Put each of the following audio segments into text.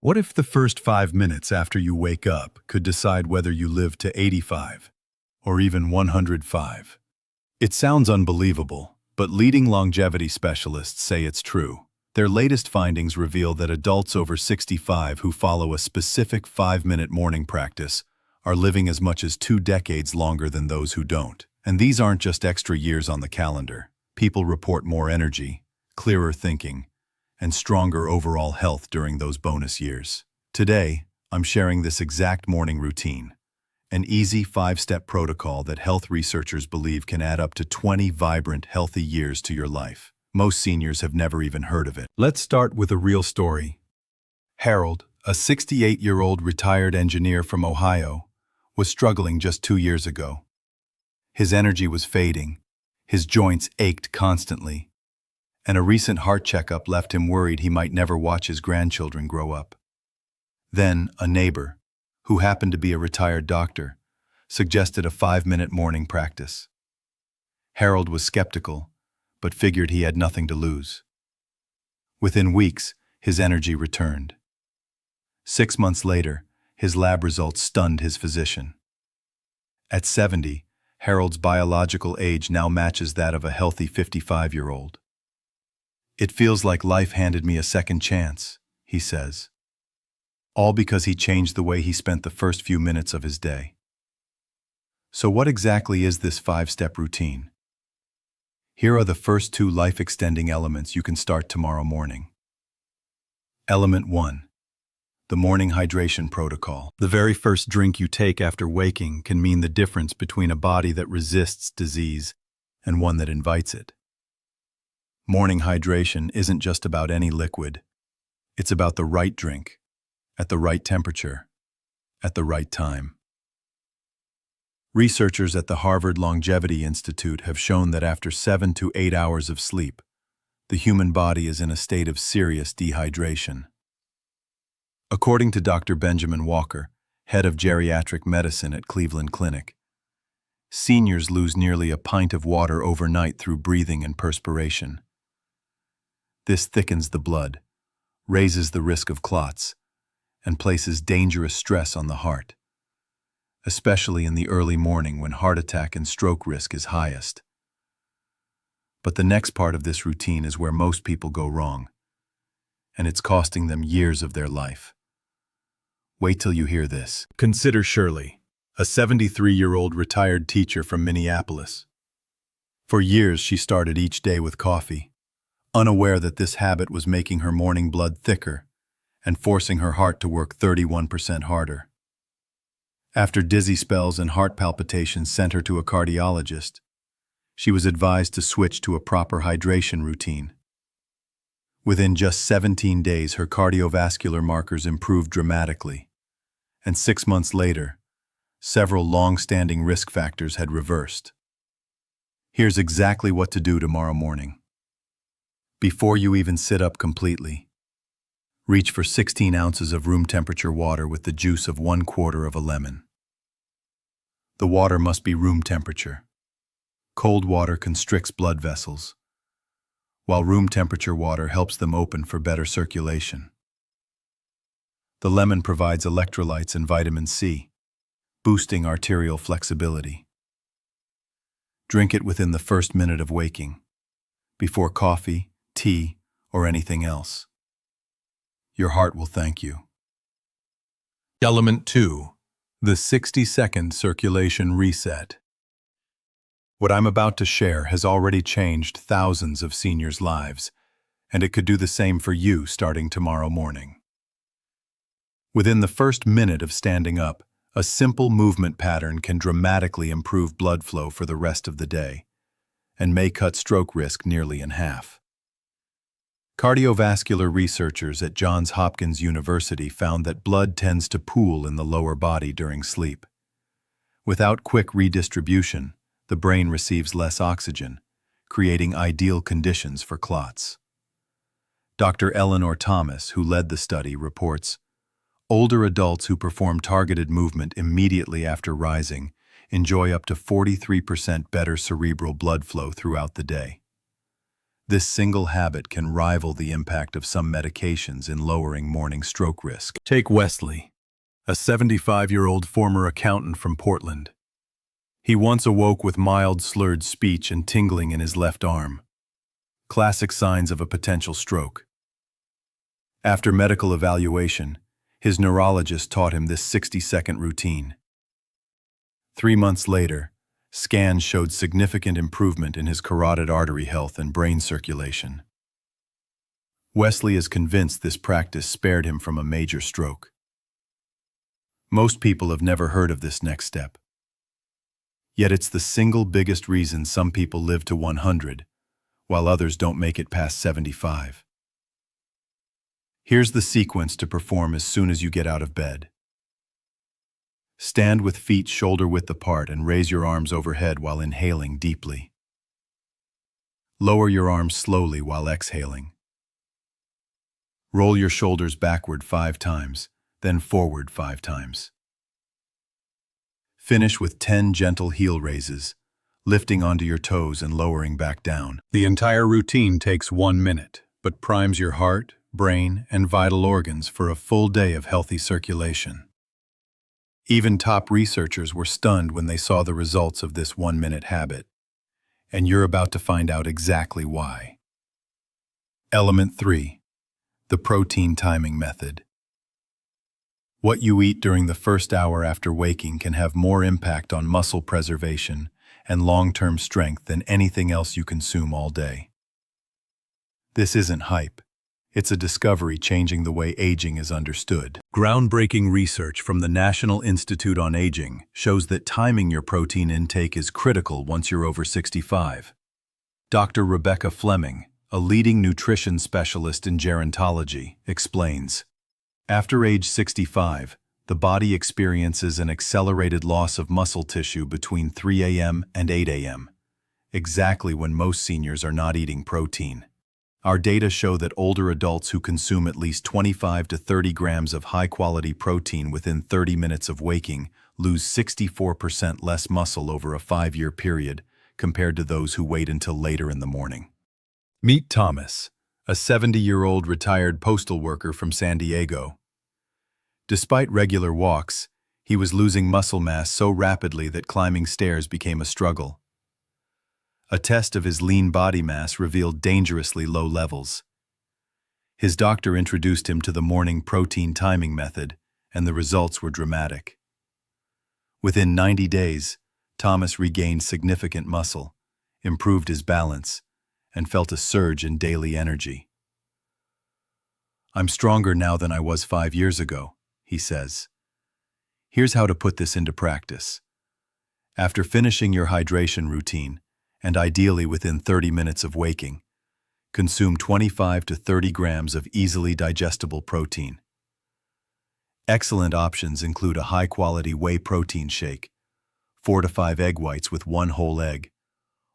What if the first 5 minutes after you wake up could decide whether you live to 85 or even 105? It sounds unbelievable, but leading longevity specialists say it's true. Their latest findings reveal that adults over 65 who follow a specific 5-minute morning practice are living as much as 2 decades longer than those who don't. And these aren't just extra years on the calendar. People report more energy, clearer thinking, and stronger overall health during those bonus years. Today, I'm sharing this exact morning routine, an easy 5-step protocol that health researchers believe can add up to 20 vibrant, healthy years to your life. Most seniors have never even heard of it. Let's start with a real story. Harold, a 68-year-old retired engineer from Ohio, was struggling just 2 years ago. His energy was fading, his joints ached constantly, and a recent heart checkup left him worried he might never watch his grandchildren grow up. Then, a neighbor, who happened to be a retired doctor, suggested a 5-minute morning practice. Harold was skeptical, but figured he had nothing to lose. Within weeks, his energy returned. 6 months later, his lab results stunned his physician. At 70, Harold's biological age now matches that of a healthy 55-year-old. "It feels like life handed me a second chance," he says. All because he changed the way he spent the first few minutes of his day. So what exactly is this 5-step routine? Here are the first 2 life-extending elements you can start tomorrow morning. Element 1. The morning hydration protocol. The very first drink you take after waking can mean the difference between a body that resists disease and one that invites it. Morning hydration isn't just about any liquid. It's about the right drink, at the right temperature, at the right time. Researchers at the Harvard Longevity Institute have shown that after 7 to 8 hours of sleep, the human body is in a state of serious dehydration. According to Dr. Benjamin Walker, head of geriatric medicine at Cleveland Clinic, seniors lose nearly a pint of water overnight through breathing and perspiration. This thickens the blood, raises the risk of clots, and places dangerous stress on the heart, especially in the early morning when heart attack and stroke risk is highest. But the next part of this routine is where most people go wrong, and it's costing them years of their life. Wait till you hear this. Consider Shirley, a 73-year-old retired teacher from Minneapolis. For years, she started each day with coffee, unaware that this habit was making her morning blood thicker and forcing her heart to work 31% harder. After dizzy spells and heart palpitations sent her to a cardiologist, she was advised to switch to a proper hydration routine. Within just 17 days, her cardiovascular markers improved dramatically, and 6 months later, several long-standing risk factors had reversed. Here's exactly what to do tomorrow morning. Before you even sit up completely, reach for 16 ounces of room temperature water with the juice of 1/4 of a lemon. The water must be room temperature. Cold water constricts blood vessels, while room temperature water helps them open for better circulation. The lemon provides electrolytes and vitamin C, boosting arterial flexibility. Drink it within the first minute of waking, before coffee, tea, or anything else. Your heart will thank you. Element 2. The 60-second circulation reset. What I'm about to share has already changed thousands of seniors' lives, and it could do the same for you starting tomorrow morning. Within the first minute of standing up, a simple movement pattern can dramatically improve blood flow for the rest of the day, and may cut stroke risk nearly in half. Cardiovascular researchers at Johns Hopkins University found that blood tends to pool in the lower body during sleep. Without quick redistribution, the brain receives less oxygen, creating ideal conditions for clots. Dr. Eleanor Thomas, who led the study, reports, older adults who perform targeted movement immediately after rising enjoy up to 43% better cerebral blood flow throughout the day. This single habit can rival the impact of some medications in lowering morning stroke risk. Take Wesley, a 75-year-old former accountant from Portland. He once awoke with mild slurred speech and tingling in his left arm, classic signs of a potential stroke. After medical evaluation, his neurologist taught him this 60-second routine. 3 months later, scans showed significant improvement in his carotid artery health and brain circulation. Wesley is convinced this practice spared him from a major stroke. Most people have never heard of this next step. Yet it's the single biggest reason some people live to 100, while others don't make it past 75. Here's the sequence to perform as soon as you get out of bed. Stand with feet shoulder-width apart and raise your arms overhead while inhaling deeply. Lower your arms slowly while exhaling. Roll your shoulders backward 5 times, then forward 5 times. Finish with 10 gentle heel raises, lifting onto your toes and lowering back down. The entire routine takes 1 minute, but primes your heart, brain, and vital organs for a full day of healthy circulation. Even top researchers were stunned when they saw the results of this 1-minute habit, and you're about to find out exactly why. Element 3. The protein timing method. What you eat during the first hour after waking can have more impact on muscle preservation and long-term strength than anything else you consume all day. This isn't hype. It's a discovery changing the way aging is understood. Groundbreaking research from the National Institute on Aging shows that timing your protein intake is critical once you're over 65. Dr. Rebecca Fleming, a leading nutrition specialist in gerontology, explains, after age 65, the body experiences an accelerated loss of muscle tissue between 3 a.m. and 8 a.m., exactly when most seniors are not eating protein. Our data show that older adults who consume at least 25 to 30 grams of high-quality protein within 30 minutes of waking lose 64% less muscle over a 5-year period compared to those who wait until later in the morning. Meet Thomas, a 70-year-old retired postal worker from San Diego. Despite regular walks, he was losing muscle mass so rapidly that climbing stairs became a struggle. A test of his lean body mass revealed dangerously low levels. His doctor introduced him to the morning protein timing method, and the results were dramatic. Within 90 days, Thomas regained significant muscle, improved his balance, and felt a surge in daily energy. "I'm stronger now than I was 5 years ago," he says. Here's how to put this into practice. After finishing your hydration routine, and ideally within 30 minutes of waking, consume 25 to 30 grams of easily digestible protein. Excellent options include a high-quality whey protein shake, 4 to 5 egg whites with 1 whole egg,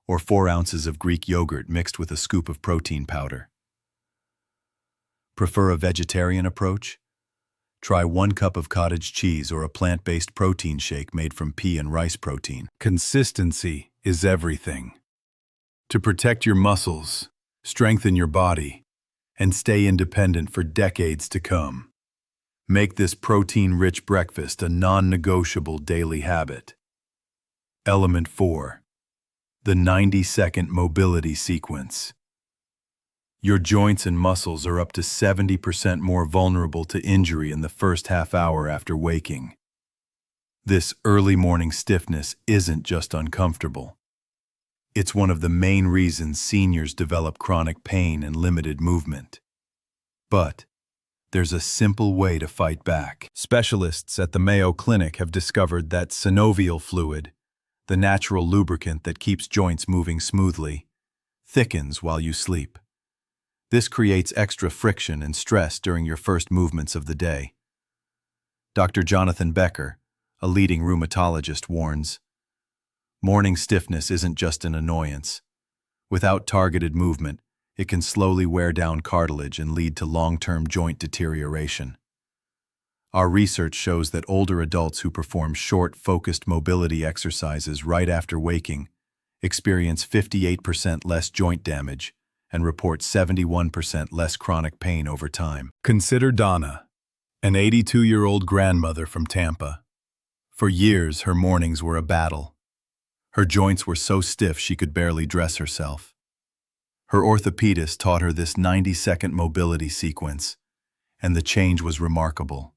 or 4 ounces of Greek yogurt mixed with a scoop of protein powder. Prefer a vegetarian approach? Try 1 cup of cottage cheese or a plant-based protein shake made from pea and rice protein. Consistency is everything. To protect your muscles, strengthen your body, and stay independent for decades to come, make this protein-rich breakfast a non-negotiable daily habit. Element 4. The 90-second mobility sequence. Your joints and muscles are up to 70% more vulnerable to injury in the first half hour after waking. This early morning stiffness isn't just uncomfortable. It's one of the main reasons seniors develop chronic pain and limited movement. But there's a simple way to fight back. Specialists at the Mayo Clinic have discovered that synovial fluid, the natural lubricant that keeps joints moving smoothly, thickens while you sleep. This creates extra friction and stress during your first movements of the day. Dr. Jonathan Becker, a leading rheumatologist, warns, morning stiffness isn't just an annoyance. Without targeted movement, it can slowly wear down cartilage and lead to long-term joint deterioration. Our research shows that older adults who perform short, focused mobility exercises right after waking experience 58% less joint damage and report 71% less chronic pain over time. Consider Donna, an 82-year-old grandmother from Tampa. For years, her mornings were a battle. Her joints were so stiff she could barely dress herself. Her orthopedist taught her this 90-second mobility sequence, and the change was remarkable.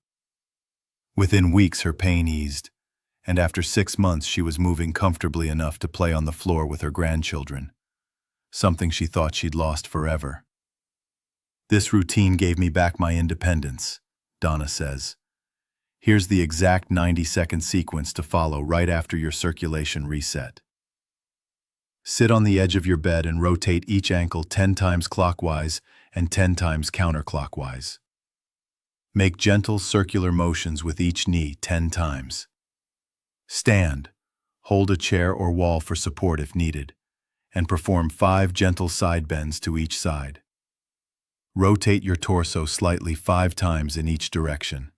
Within weeks, her pain eased, and after 6 months, she was moving comfortably enough to play on the floor with her grandchildren, something she thought she'd lost forever. "This routine gave me back my independence," Donna says. "Here's the exact 90-second sequence to follow right after your circulation reset. Sit on the edge of your bed and rotate each ankle 10 times clockwise and 10 times counterclockwise. Make gentle circular motions with each knee 10 times. Stand, hold a chair or wall for support if needed, and perform 5 gentle side bends to each side. Rotate your torso slightly 5 times in each direction.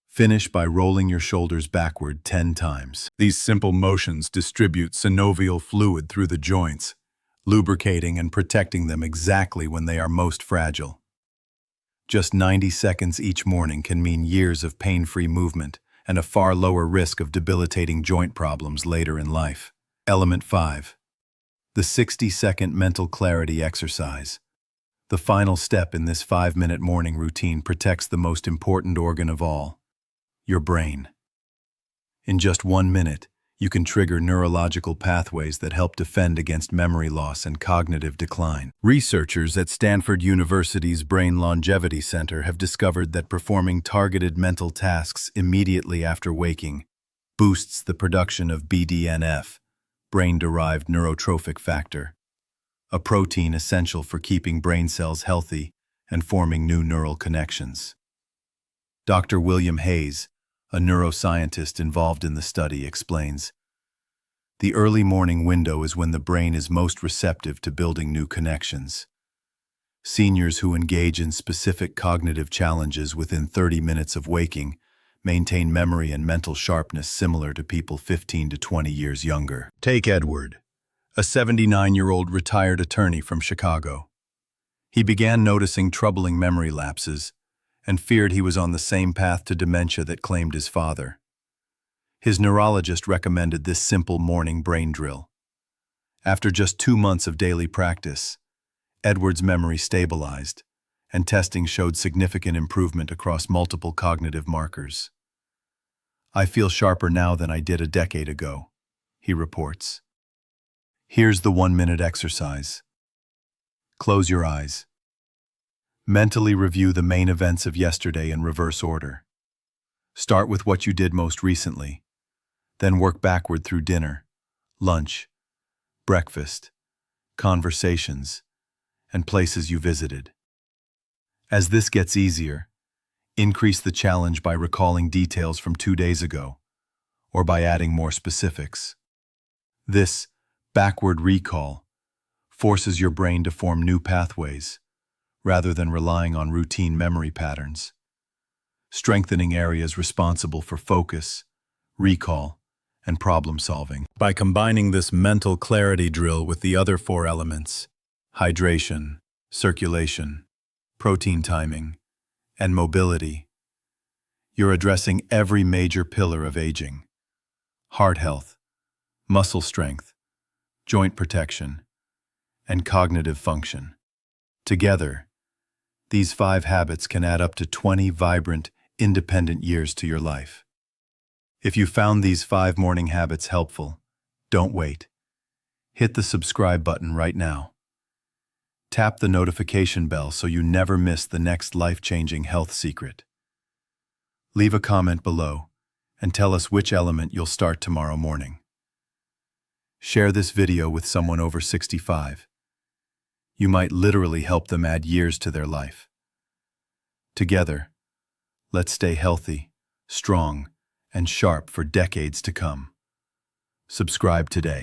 Finish by rolling your shoulders backward 10 times. These simple motions distribute synovial fluid through the joints, lubricating and protecting them exactly when they are most fragile. Just 90 seconds each morning can mean years of pain-free movement and a far lower risk of debilitating joint problems later in life. Element 5. The 60-second mental clarity exercise. The final step in this 5-minute morning routine protects the most important organ of all, your brain. In just 1 minute, you can trigger neurological pathways that help defend against memory loss and cognitive decline. Researchers at Stanford University's Brain Longevity Center have discovered that performing targeted mental tasks immediately after waking boosts the production of BDNF, brain-derived neurotrophic factor, a protein essential for keeping brain cells healthy and forming new neural connections. Dr. William Hayes, a neuroscientist involved in the study, explains, "The early morning window is when the brain is most receptive to building new connections. Seniors who engage in specific cognitive challenges within 30 minutes of waking maintain memory and mental sharpness similar to people 15 to 20 years younger." Take Edward, a 79-year-old retired attorney from Chicago. He began noticing troubling memory lapses and feared he was on the same path to dementia that claimed his father. His neurologist recommended this simple morning brain drill. After just 2 months of daily practice, Edward's memory stabilized, and testing showed significant improvement across multiple cognitive markers. "I feel sharper now than I did a decade ago," he reports. Here's the 1-minute exercise. Close your eyes. Mentally review the main events of yesterday in reverse order. Start with what you did most recently, then work backward through dinner, lunch, breakfast, conversations, and places you visited. As this gets easier, increase the challenge by recalling details from 2 days ago, or by adding more specifics. This backward recall forces your brain to form new pathways, rather than relying on routine memory patterns, strengthening areas responsible for focus, recall, and problem-solving. By combining this mental clarity drill with the other 4 elements, hydration, circulation, protein timing, and mobility, you're addressing every major pillar of aging: heart health, muscle strength, joint protection, and cognitive function. Together, these 5 habits can add up to 20 vibrant, independent years to your life. If you found these 5 morning habits helpful, don't wait. Hit the subscribe button right now. Tap the notification bell so you never miss the next life-changing health secret. Leave a comment below and tell us which element you'll start tomorrow morning. Share this video with someone over 65. You might literally help them add years to their life. Together, let's stay healthy, strong, and sharp for decades to come. Subscribe today.